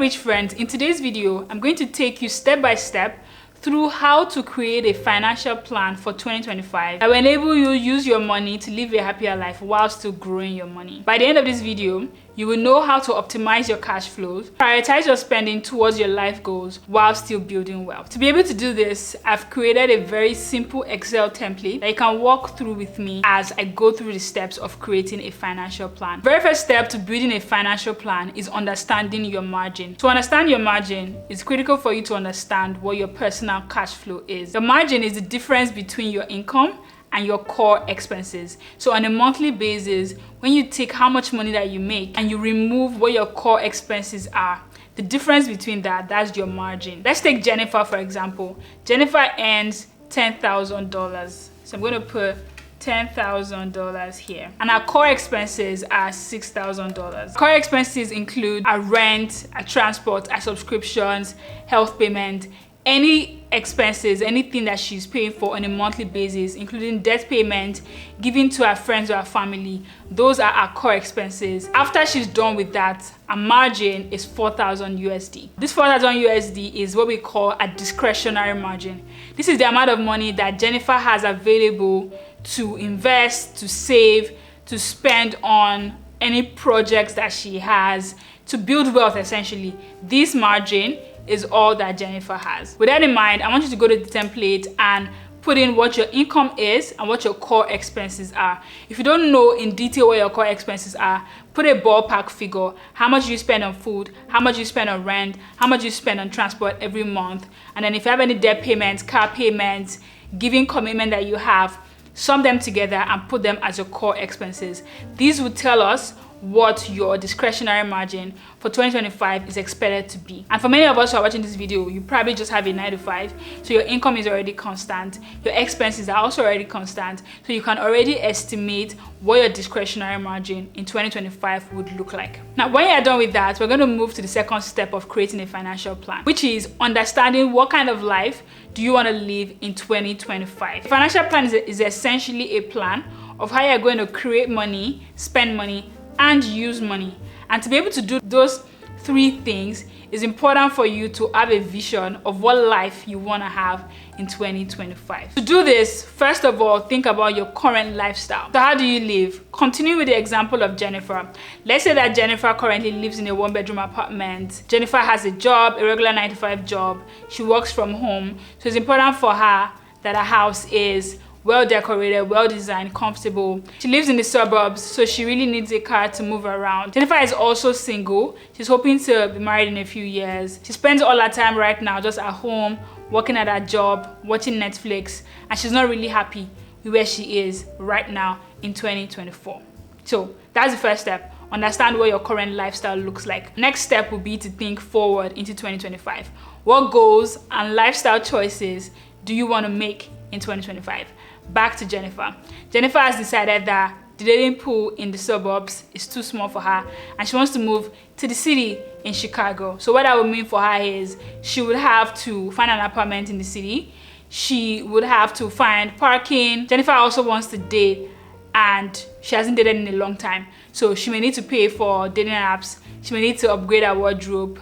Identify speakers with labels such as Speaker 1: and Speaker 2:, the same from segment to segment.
Speaker 1: rich friends, in today's video, I'm going to take you step by step through how to create a financial plan for 2025 that will enable you to use your money to live a happier life while still growing your money. By the end of this video, you will know how to optimize your cash flows, prioritize your spending towards your life goals while still building wealth. To be able to do this, I've created a very simple Excel template that you can walk through with me as I go through the steps of creating a financial plan. The very first step to building a financial plan is understanding your margin. To understand your margin, it's critical for you to understand what your personal cash flow is. The margin is the difference between your income and your core expenses. So on a monthly basis, when you take how much money that you make and you remove what your core expenses are, the difference between that's your margin. Let's take Jennifer, for example. Jennifer earns $10,000. So I'm going to put $10,000 here. And our core expenses are $6,000. Core expenses include our rent, our transport, our subscriptions, health payment, any expenses, anything that she's paying for on a monthly basis, including debt payment, giving to her friends or her family. Those are our core expenses. After she's done with that, our margin is 4,000 USD. This 4,000 USD is what we call a discretionary margin. This is the amount of money that Jennifer has available to invest, to save, to spend on any projects that she has, to build wealth essentially. This margin is all that Jennifer has. With that in mind, I want you to go to the template and put in what your income is and what your core expenses are. If you don't know in detail what your core expenses are, put a ballpark figure. How much you spend on food, how much you spend on rent, how much you spend on transport every month. And then if you have any debt payments, car payments, giving commitment that you have, sum them together and put them as your core expenses. These will tell us what your discretionary margin for 2025 is expected to be. And for many of us who are watching this video, you probably just have a 9 to 5, so your income is already constant, your expenses are also already constant, so you can already estimate what your discretionary margin in 2025 would look like. Now, when you're done with that, we're going to move to the second step of creating a financial plan, which is understanding what kind of life do you want to live in 2025. A financial plan is essentially a plan of how you're going to create money, spend money, and use money. And to be able to do those three things, it's important for you to have a vision of what life you want to have in 2025. To do this, first of all, think about your current lifestyle. So how do you live? Continue with the example of Jennifer. Let's say that Jennifer currently lives in a 1-bedroom apartment. Jennifer has a job, a regular 9 to 5 job. She works from home. So it's important for her that her house is well decorated, well designed, comfortable. She lives in the suburbs, so she really needs a car to move around. Jennifer is also single. She's hoping to be married in a few years. She spends all her time right now just at home, working at her job, watching Netflix, and she's not really happy with where she is right now in 2024. So that's the first step. Understand what your current lifestyle looks like. Next step will be to think forward into 2025. What goals and lifestyle choices do you want to make in 2025? Back to Jennifer. Jennifer has decided that the dating pool in the suburbs is too small for her and she wants to move to the city in Chicago. So what that would mean for her is she would have to find an apartment in the city. She would have to find parking. Jennifer also wants to date and she hasn't dated in a long time. So she may need to pay for dating apps. She may need to upgrade her wardrobe.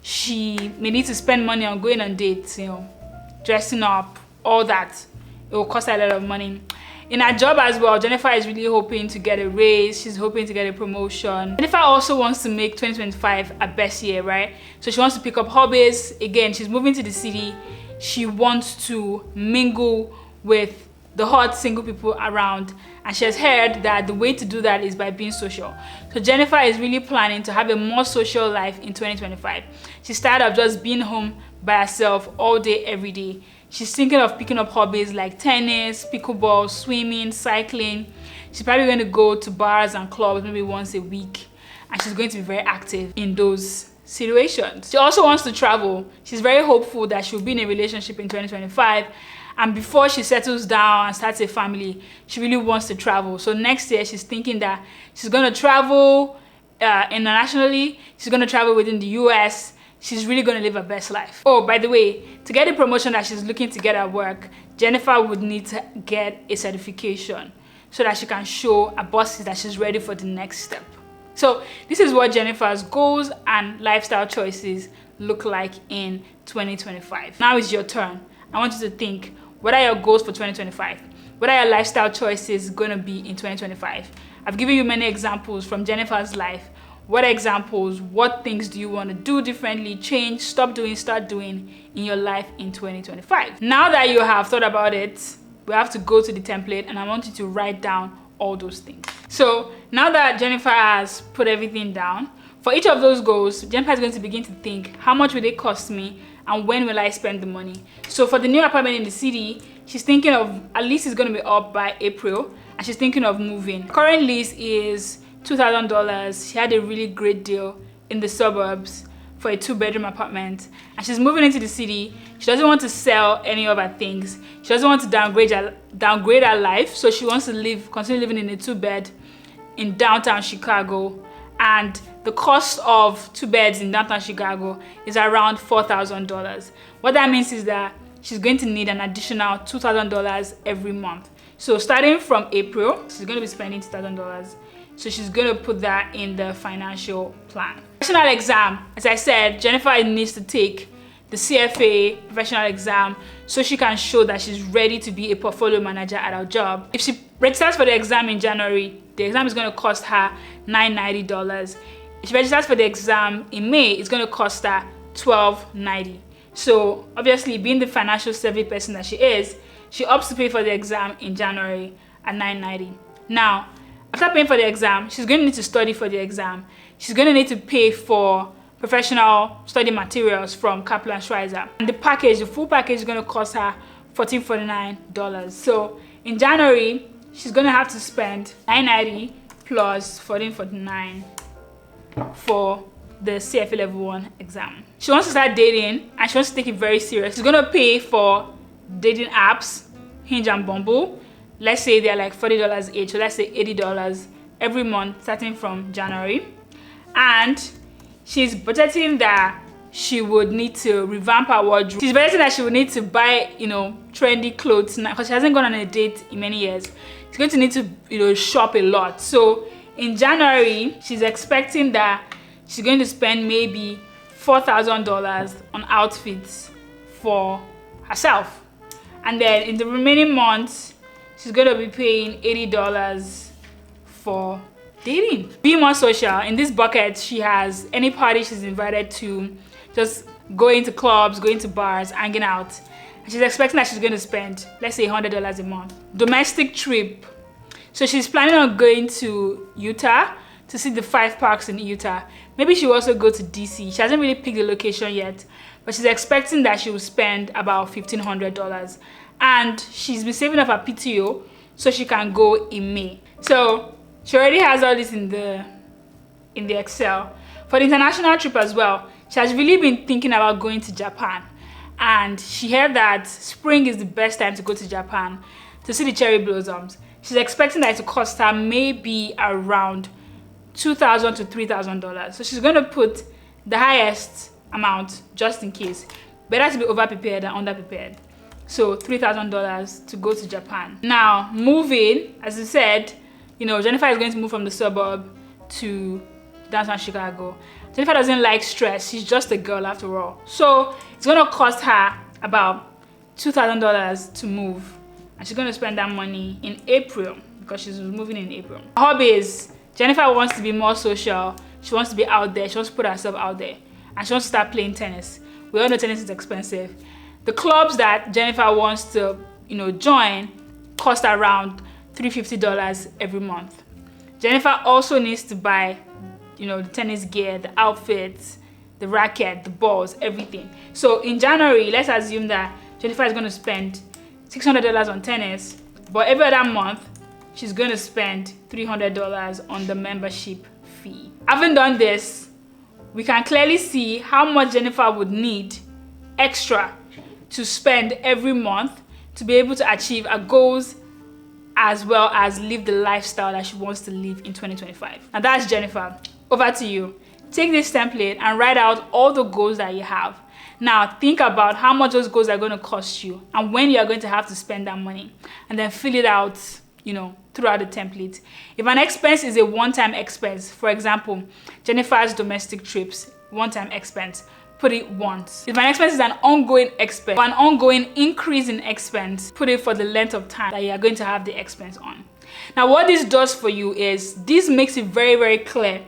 Speaker 1: She may need to spend money on going on dates, dressing up, all that. It will cost her a lot of money. In her job as well, Jennifer is really hoping to get a raise. She's hoping to get a promotion. Jennifer also wants to make 2025 her best year, right? So she wants to pick up hobbies. Again, she's moving to the city. She wants to mingle with the hot single people around. And she has heard that the way to do that is by being social. So Jennifer is really planning to have a more social life in 2025. She's tired of just being home by herself all day, every day. She's thinking of picking up hobbies like tennis, pickleball, swimming, cycling. She's probably going to go to bars and clubs maybe once a week. And she's going to be very active in those situations. She also wants to travel. She's very hopeful that she'll be in a relationship in 2025. And before she settles down and starts a family, she really wants to travel. So next year, she's thinking that she's going to travel internationally. She's going to travel within the US. She's really going to live her best life. Oh, by the way, to get the promotion that she's looking to get at work, Jennifer would need to get a certification so that she can show her bosses that she's ready for the next step. So this is what Jennifer's goals and lifestyle choices look like in 2025. Now it's your turn. I want you to think, what are your goals for 2025? What are your lifestyle choices going to be in 2025? I've given you many examples from Jennifer's life. What examples, what things do you want to do differently, change, stop doing, start doing in your life in 2025? Now that you have thought about it, we have to go to the template and I want you to write down all those things. So now that Jennifer has put everything down, for each of those goals, Jennifer is going to begin to think, how much will they cost me and when will I spend the money? So for the new apartment in the city, she's thinking of, at least it's going to be up by April, and she's thinking of moving. Current lease is $2,000. She had a really great deal in the suburbs for a 2-bedroom apartment, and she's moving into the city. She doesn't want to sell any of her things. She doesn't want to downgrade her life, so she wants to continue living in a 2-bed in downtown Chicago, and the cost of 2 beds in downtown Chicago is around $4,000. What that means is that she's going to need an additional $2,000 every month. So starting from April, she's going to be spending $2,000. So she's going to put that in the financial plan. Professional exam, as I said, Jennifer needs to take the CFA professional exam so she can show that she's ready to be a portfolio manager at her job. If she registers for the exam in January, the exam is going to cost her $990. If she registers for the exam in May, it's going to cost her $1,290. So obviously, being the financial savvy person that she is, she opts to pay for the exam in January at $990. Now, after paying for the exam, she's going to need to study for the exam. She's going to need to pay for professional study materials from Kaplan Schweizer. And the full package is going to cost her $1,449. So in January, she's going to have to spend $990 plus $1,449 for the CFA Level 1 exam. She wants to start dating and she wants to take it very serious. She's going to pay for dating apps, Hinge and Bumble. Let's say they're like $40 each, so let's say $80 every month starting from January. And she's budgeting that she would need to revamp her wardrobe. She's budgeting that she would need to buy, trendy clothes now because she hasn't gone on a date in many years. She's going to need to, shop a lot. So in January, she's expecting that she's going to spend maybe $4,000 on outfits for herself. And then in the remaining months, she's going to be paying $80 for dating. Be more social. In this bucket, she has any party she's invited to, just going to clubs, going to bars, hanging out. And she's expecting that she's going to spend, let's say, $100 a month. Domestic trip. So she's planning on going to Utah to see the 5 parks in Utah. Maybe she'll also go to DC. She hasn't really picked the location yet, but she's expecting that she will spend about $1,500. And she's been saving up her PTO so she can go in May. So she already has all this in the Excel. For the international trip as well, she has really been thinking about going to Japan. And she heard that spring is the best time to go to Japan to see the cherry blossoms. She's expecting that it will cost her maybe around $2,000 to $3,000. So she's going to put the highest amount just in case. Better to be over-prepared than under-prepared. So $3,000 to go to Japan. Now, moving, as I said, Jennifer is going to move from the suburb to downtown Chicago. Jennifer doesn't like stress. She's just a girl after all. So it's going to cost her about $2,000 to move. And she's going to spend that money in April because she's moving in April. Hobbies. Jennifer wants to be more social. She wants to be out there. She wants to put herself out there. And she wants to start playing tennis. We all know tennis is expensive. The clubs that Jennifer wants to, join cost around $350 every month. Jennifer also needs to buy, the tennis gear, the outfits, the racket, the balls, everything. So in January, let's assume that Jennifer is going to spend $600 on tennis, but every other month, she's going to spend $300 on the membership fee. Having done this, we can clearly see how much Jennifer would need extra to spend every month to be able to achieve her goals as well as live the lifestyle that she wants to live in 2025. And that's Jennifer. Over to you. Take this template and write out all the goals that you have. Now think about how much those goals are going to cost you and when you are going to have to spend that money. And then fill it out, throughout the template. If an expense is a one-time expense, for example, Jennifer's domestic trips, one-time expense, put it once. If an expense is an ongoing expense, or an ongoing increase in expense, put it for the length of time that you are going to have the expense on. Now, what this does for you is this makes it very, very clear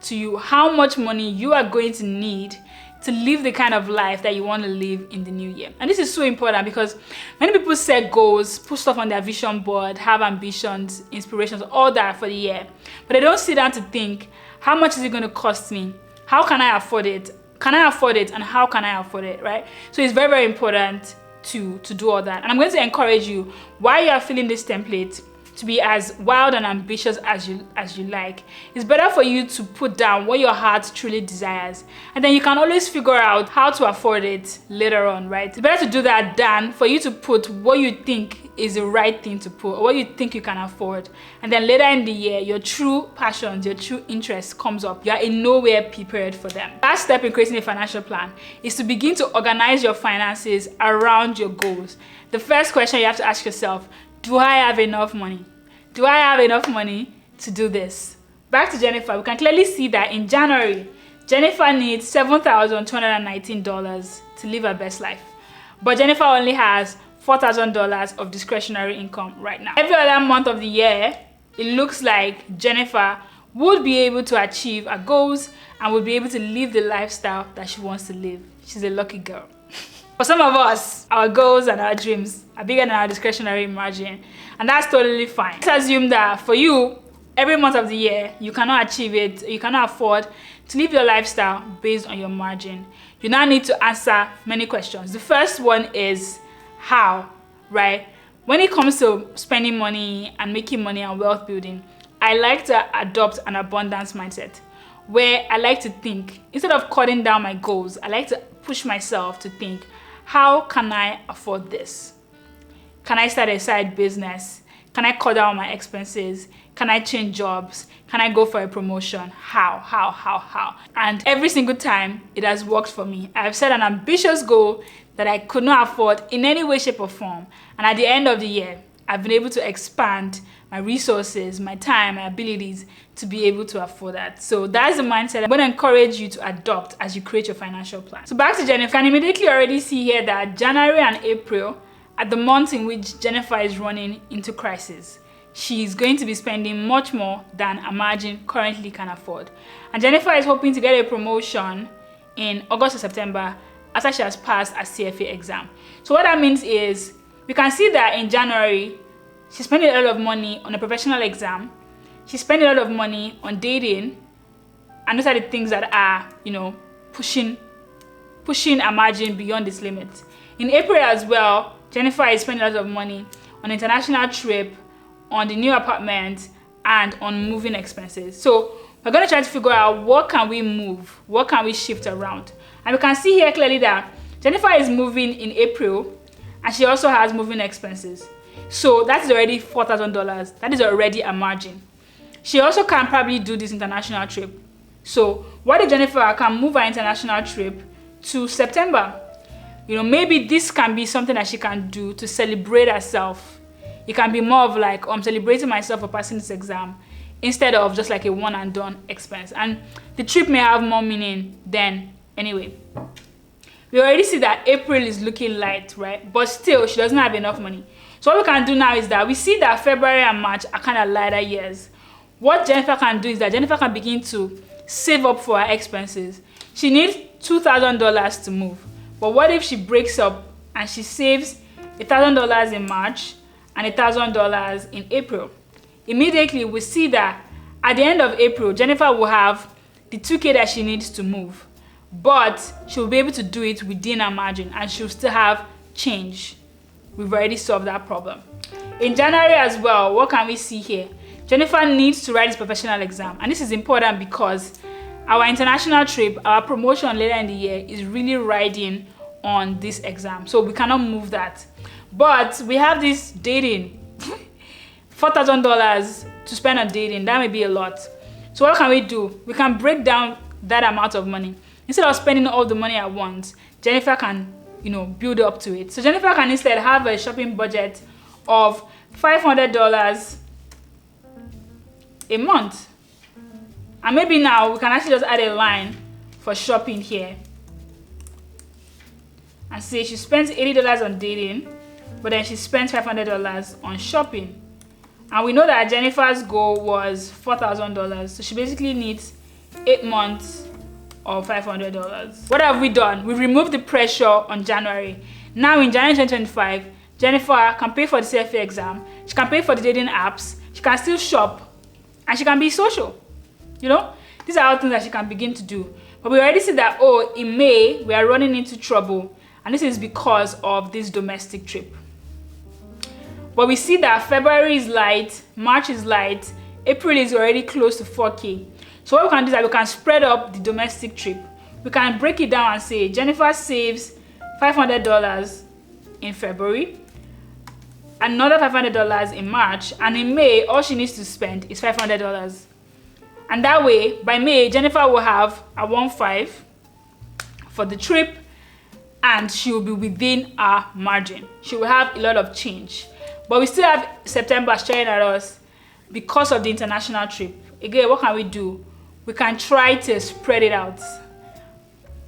Speaker 1: to you how much money you are going to need to live the kind of life that you want to live in the new year. And this is so important because many people set goals, put stuff on their vision board, have ambitions, inspirations, all that for the year. But they don't sit down to think, how much is it going to cost me? How can I afford it? Can I afford it? And how can I afford it, right? So it's very, very important to do all that. And I'm going to encourage you, while you are filling this template, to be as wild and ambitious as you like. It's better for you to put down what your heart truly desires, and then you can always figure out how to afford it later on, right? It's better to do that than for you to put what you think is the right thing to put, or what you think you can afford, and then later in the year your true passions, your true interest comes up. You are in nowhere prepared for them. Last step in creating a financial plan is to begin to organize your finances around your goals. The first question you have to ask yourself: do I have enough money? Do I have enough money to do this? Back to Jennifer, we can clearly see that in January, Jennifer needs $7,219 to live her best life. But Jennifer only has $4,000 of discretionary income right now. Every other month of the year, it looks like Jennifer would be able to achieve her goals and would be able to live the lifestyle that she wants to live. She's a lucky girl. For some of us, our goals and our dreams are bigger than our discretionary margin, and that's totally fine. Let's assume that for you, every month of the year, you cannot achieve it, you cannot afford to live your lifestyle based on your margin. You now need to answer many questions. The first one is how, right? When it comes to spending money and making money and wealth building, I like to adopt an abundance mindset, where I like to think, instead of cutting down my goals, I like to push myself to think, how can I afford this? Can I start a side business? Can I cut down my expenses? Can I change jobs? Can I go for a promotion? How? And every single time it has worked for me. I've set an ambitious goal that I could not afford in any way, shape, or form. And at the end of the year, I've been able to expand my resources, my time, my abilities to be able to afford that. So that's the mindset I'm going to encourage you to adopt as you create your financial plan. So back to Jennifer, you can immediately already see here that January and April are the months in which Jennifer is running into crisis. She's going to be spending much more than her margin currently can afford. And Jennifer is hoping to get a promotion in August or September after she has passed her CFA exam. So what that means is, we can see that in January, she's spending a lot of money on a professional exam. She's spending a lot of money on dating. And those are the things that are, pushing her margin beyond its limit. In April as well, Jennifer is spending a lot of money on an international trip, on the new apartment, and on moving expenses. So we're going to try to figure out what can we move, what can we shift around. And we can see here clearly that Jennifer is moving in April, and she also has moving expenses. So that is already $4,000. That is already a margin. She also can probably do this international trip. So what if Jennifer can move her international trip to September? Maybe this can be something that she can do to celebrate herself. It can be more of like, I'm celebrating myself for passing this exam, instead of just like a one and done expense. And the trip may have more meaning then anyway. We already see that April is looking light, right? But still, she doesn't have enough money. So what we can do now is that we see that February and March are kind of lighter years. What Jennifer can do is that Jennifer can begin to save up for her expenses. She needs $2,000 to move. But what if she breaks up and she saves $1,000 in March and $1,000 in April? Immediately, we see that at the end of April, Jennifer will have the $2,000 that she needs to move. But she'll be able to do it within her margin, and she'll still have change. We've already solved that problem. In January as well, what can we see here? Jennifer needs to write this professional exam. And this is important because our international trip, our promotion later in the year is really riding on this exam. So we cannot move that. But we have this dating. $4,000 to spend on dating. That may be a lot. So what can we do? We can break down that amount of money. Instead of spending all the money at once, Jennifer can, build up to it. So Jennifer can instead have a shopping budget of $500 a month. And maybe now we can actually just add a line for shopping here and say she spends $80 on dating, but then she spends $500 on shopping. And we know that Jennifer's goal was $4,000, so she basically needs 8 months of $500. What have we done? We've removed the pressure on January. Now in January 2025, Jennifer can pay for the CFA exam, she can pay for the dating apps, she can still shop, and she can be social. You know, these are all things that she can begin to do. But we already see that, oh, in May, we are running into trouble, and this is because of this domestic trip. But we see that February is light, March is light, April is already close to 4K. So what we can do is that we can spread up the domestic trip. We can break it down and say Jennifer saves $500 in February, another $500 in March, and in May, all she needs to spend is $500. And that way, by May, Jennifer will have a 1.5 for the trip, and she will be within our margin. She will have a lot of change. But we still have September staring at us because of the international trip. Again, what can we do? We can try to spread it out.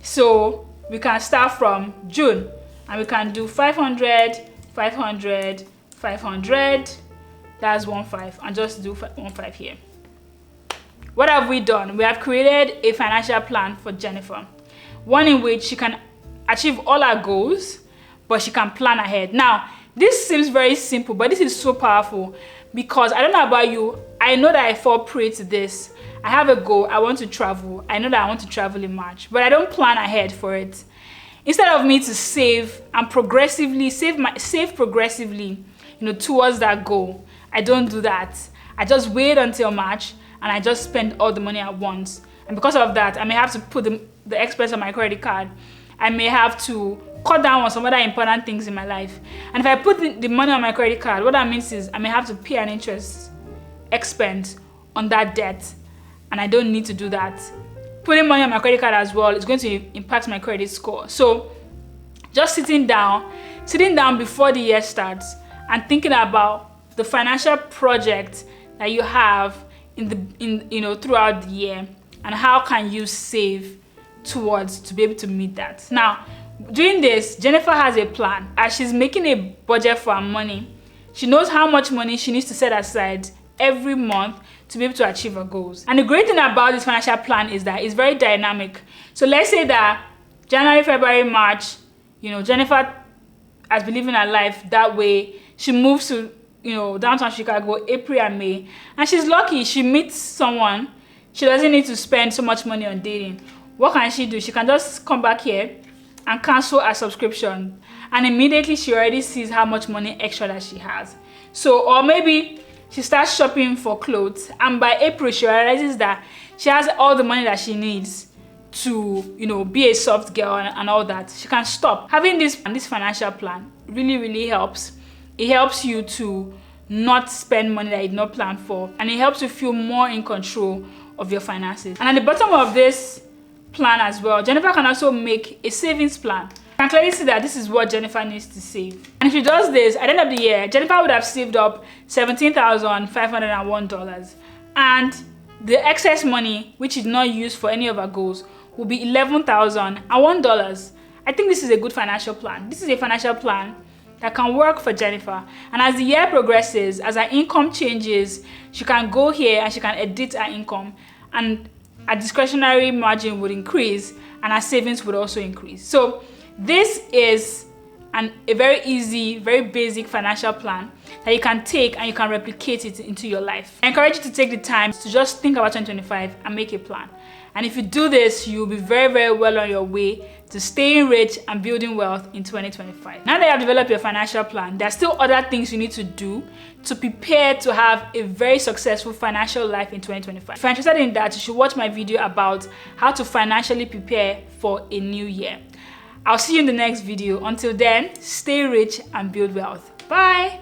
Speaker 1: So we can start from June, and we can do 500, 500, 500. That's 1.5, and just do 1.5 here. What have we done? We have created a financial plan for Jennifer. One in which she can achieve all her goals, but she can plan ahead. Now, this seems very simple, but this is so powerful because I don't know about you, I know that I fall prey to this. I have a goal, I want to travel. I know that I want to travel in March, but I don't plan ahead for it. Instead of me to save and progressively, save progressively, towards that goal, I don't do that. I just wait until March and I just spend all the money at once. And because of that, I may have to put the expense on my credit card. I may have to cut down on some other important things in my life. And if I put the money on my credit card, what that means is I may have to pay an interest expense on that debt. And I don't need to do that. Putting money on my credit card as well is going to impact my credit score. So just sitting down before the year starts and thinking about the financial project that you have throughout the year, and how can you save to be able to meet that. Now, doing this, Jennifer has a plan. As she's making a budget for her money, she knows how much money she needs to set aside every month to be able to achieve her goals. And the great thing about this financial plan is that it's very dynamic. So let's say that January, February, March, Jennifer has been living her life that way. She moves to downtown Chicago, April and May, and she's lucky she meets someone. She doesn't need to spend so much money on dating. What can she do? She can just come back here and cancel her subscription, and immediately she already sees how much money extra that she has. So, or maybe she starts shopping for clothes, and by April she realizes that she has all the money that she needs to be a soft girl and all that. She can stop. Having this financial plan really helps. It helps you to not spend money that you did not plan for, and it helps you feel more in control of your finances. And at the bottom of this plan as well, Jennifer can also make a savings plan. You can clearly see that this is what Jennifer needs to save. And if she does this, at the end of the year, Jennifer would have saved up $17,501. And the excess money, which is not used for any of her goals, will be $11,001. I think this is a good financial plan. This is a financial plan that can work for Jennifer. And as the year progresses, as her income changes, she can go here and she can edit her income, and her discretionary margin would increase and her savings would also increase. So this is a very easy, very basic financial plan that you can take and you can replicate it into your life. I encourage you to take the time to just think about 2025 and make a plan. And if you do this, you'll be very well on your way to staying rich and building wealth in 2025. Now that you have developed your financial plan, there are still other things you need to do to prepare to have a very successful financial life in 2025. If you're interested in that, you should watch my video about how to financially prepare for a new year. I'll see you in the next video. Until then, stay rich and build wealth. Bye!